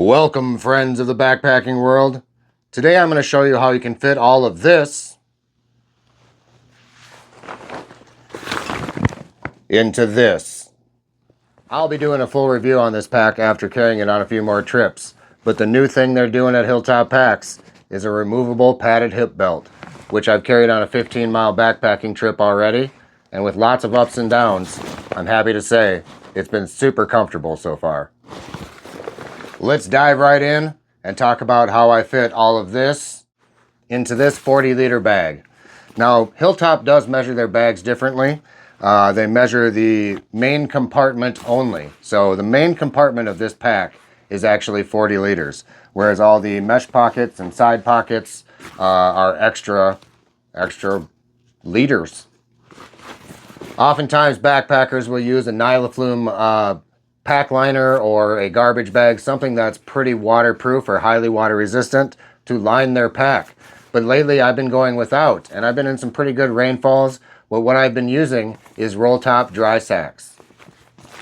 Welcome, friends of the backpacking world. Today I'm going to show you how you can fit all of this into this. I'll be doing a full review on this pack after carrying it on a few more trips, but the new thing they're doing at Hilltop Packs is a removable padded hip belt, which I've carried on a 15-mile backpacking trip already, and with lots of ups and downs, I'm happy to say it's been super comfortable so far. Let's dive right in and talk about how I fit all of this into this 40-liter bag. Now, Hilltop does measure their bags differently. They measure the main compartment only. So the main compartment of this pack is actually 40 liters, whereas all the mesh pockets and side pockets are extra liters. Oftentimes, backpackers will use a Nylaflume pack liner or a garbage bag, something that's pretty waterproof or highly water resistant, to line their pack. But lately I've been going without, and I've been in some pretty good rainfalls. But what I've been using is roll top dry sacks.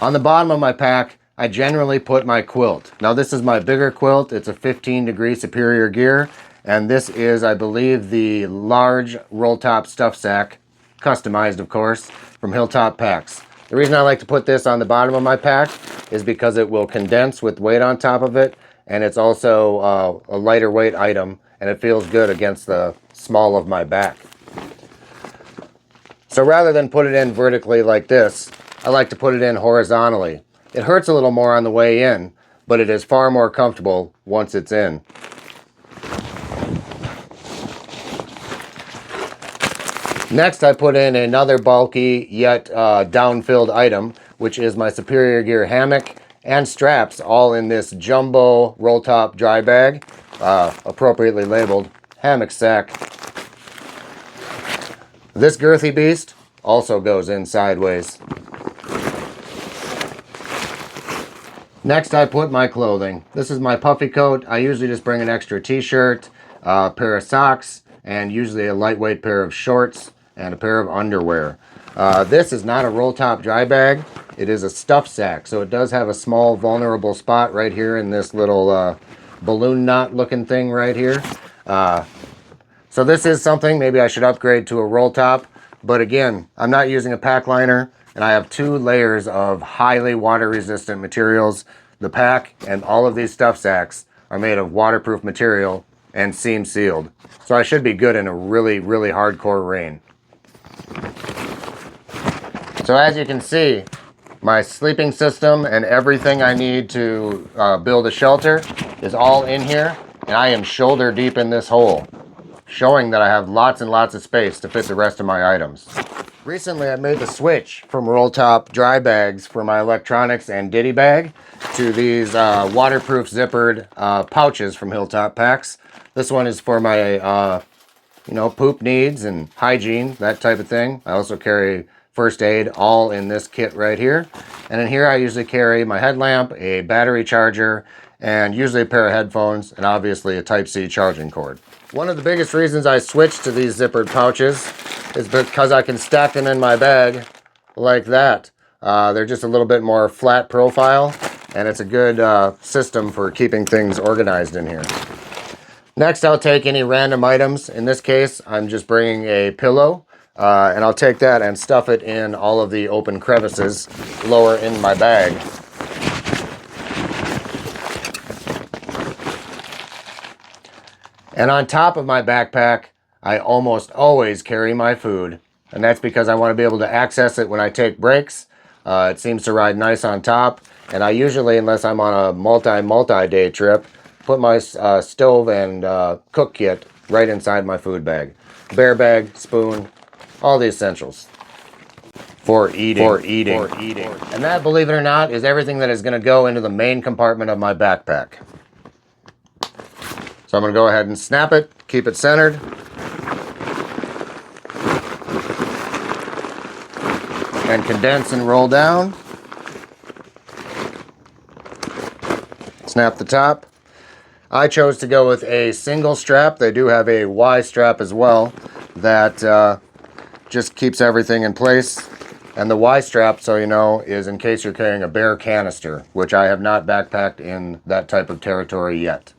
On the bottom of my pack, I generally put my quilt. Now this is my bigger quilt. It's a 15-degree Superior Gear, and this is, I believe, the large roll top stuff sack, customized of course, from Hilltop Packs. The reason I like to put this on the bottom of my pack is because it will condense with weight on top of it, and it's also a lighter weight item, and it feels good against the small of my back. So rather than put it in vertically like this, I like to put it in horizontally. It hurts a little more on the way in, but it is far more comfortable once it's in. Next, I put in another bulky yet down-filled item, which is my Superior Gear hammock and straps, all in this jumbo roll-top dry bag, appropriately labeled hammock sack. This girthy beast also goes in sideways. Next, I put my clothing. This is my puffy coat. I usually just bring an extra t-shirt, a pair of socks, and usually a lightweight pair of shorts and a pair of underwear. This is not a roll top dry bag. It is a stuff sack, so it does have a small vulnerable spot right here in this little balloon knot looking thing right here. So this is something maybe I should upgrade to a roll top, but again, I'm not using a pack liner, and I have 2 layers of highly water resistant materials. The pack and all of these stuff sacks are made of waterproof material and seam sealed, so I should be good in a really hardcore rain. So as you can see, my sleeping system and everything I need to build a shelter is all in here, and I am shoulder deep in this hole, showing that I have lots and lots of space to fit the rest of my items. Recently I made the switch from roll top dry bags for my electronics and ditty bag to these waterproof zippered pouches from Hilltop Packs. This one is for my poop needs and hygiene, that type of thing. I also carry first aid all in this kit right here. And in here I usually carry my headlamp, a battery charger, and usually a pair of headphones, and obviously a Type-C charging cord. One of the biggest reasons I switched to these zippered pouches is because I can stack them in my bag like that. They're just a little bit more flat profile, and it's a good system for keeping things organized in here. Next, I'll take any random items. In this case, I'm just bringing a pillow, and I'll take that and stuff it in all of the open crevices lower in my bag. And on top of my backpack, I almost always carry my food, and that's because I want to be able to access it when I take breaks. It seems to ride nice on top, and I usually, unless I'm on a multi-day trip, put my stove and cook kit right inside my food bag. Bear bag, spoon, all the essentials for eating. And that, believe it or not, is everything that is going to go into the main compartment of my backpack. So I'm going to go ahead and snap it, keep it centered. And condense and roll down. Snap the top. I chose to go with a single strap. They do have a Y strap as well that just keeps everything in place. And the Y strap, so you know, is in case you're carrying a bare canister, which I have not backpacked in that type of territory yet.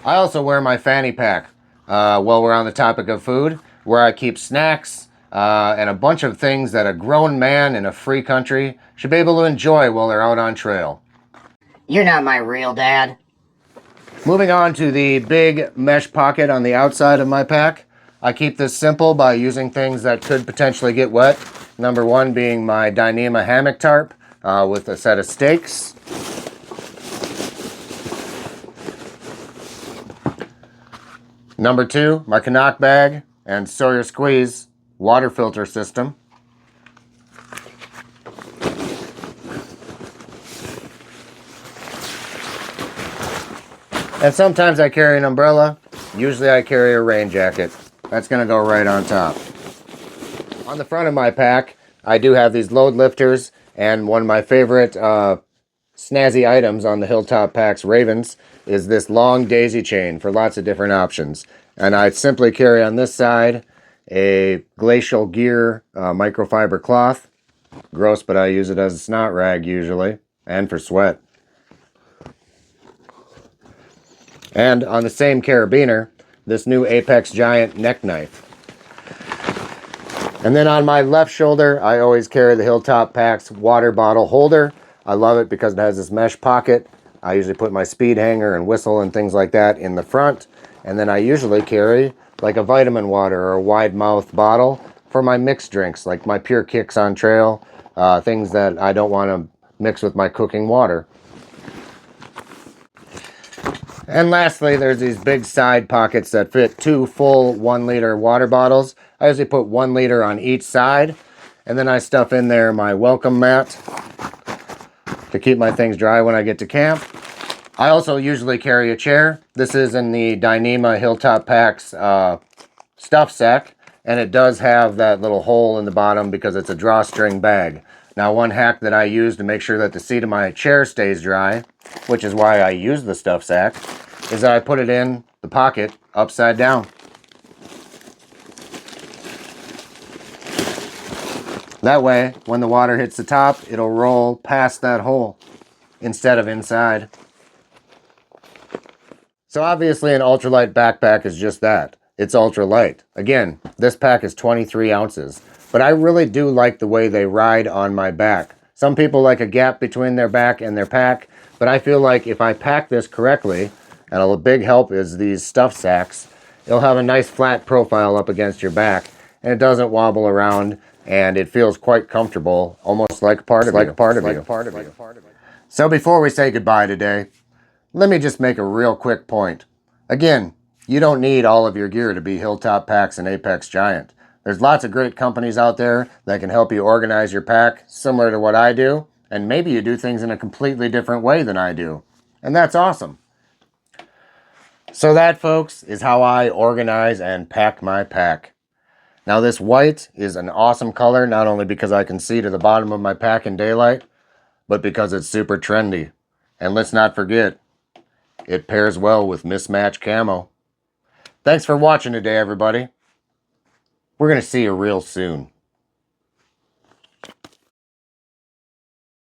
I also wear my fanny pack while we're on the topic of food, where I keep snacks and a bunch of things that a grown man in a free country should be able to enjoy while they're out on trail. You're not my real dad. Moving on to the big mesh pocket on the outside of my pack. I keep this simple by using things that could potentially get wet. Number one being my Dyneema hammock tarp with a set of stakes. Number two, my Canuck bag and Sawyer Squeeze water filter system. And sometimes I carry an umbrella. Usually I carry a rain jacket. That's going to go right on top. On the front of my pack, I do have these load lifters, and one of my favorite snazzy items on the Hilltop Packs Ravens is this long daisy chain for lots of different options. And I simply carry on this side a Glacial Gear microfiber cloth. Gross, but I use it as a snot rag usually, and for sweat. And on the same carabiner, this new Apex Giant neck knife. And then on my left shoulder, I always carry the Hilltop Packs water bottle holder. I love it because it has this mesh pocket. I usually put my speed hanger and whistle and things like that in the front. And then I usually carry like a vitamin water or a wide mouth bottle for my mixed drinks, like my Pure Kicks on trail, things that I don't want to mix with my cooking water. And lastly, there's these big side pockets that fit 2 full 1 liter water bottles. I usually put 1 liter on each side, and then I stuff in there my welcome mat to keep my things dry when I get to camp. I also usually carry a chair. This is in the Dyneema Hilltop Packs stuff sack, and it does have that little hole in the bottom because it's a drawstring bag. Now, one hack that I use to make sure that the seat of my chair stays dry, which is why I use the stuff sack, is that I put it in the pocket upside down. That way, when the water hits the top, it'll roll past that hole instead of inside. So obviously an ultralight backpack is just that. It's ultralight. Again, this pack is 23 ounces, but I really do like the way they ride on my back. Some people like a gap between their back and their pack, but I feel like if I pack this correctly, and a big help is these stuff sacks, it'll have a nice flat profile up against your back, and it doesn't wobble around, and it feels quite comfortable, almost like part of you. So before we say goodbye today, let me just make a real quick point. Again, you don't need all of your gear to be Hilltop Packs and Apex Giant. There's lots of great companies out there that can help you organize your pack similar to what I do, and maybe you do things in a completely different way than I do. And that's awesome. So that, folks, is how I organize and pack my pack. Now this white is an awesome color, not only because I can see to the bottom of my pack in daylight, but because it's super trendy. And let's not forget, it pairs well with mismatched camo. Thanks for watching today, everybody. We're going to see you real soon.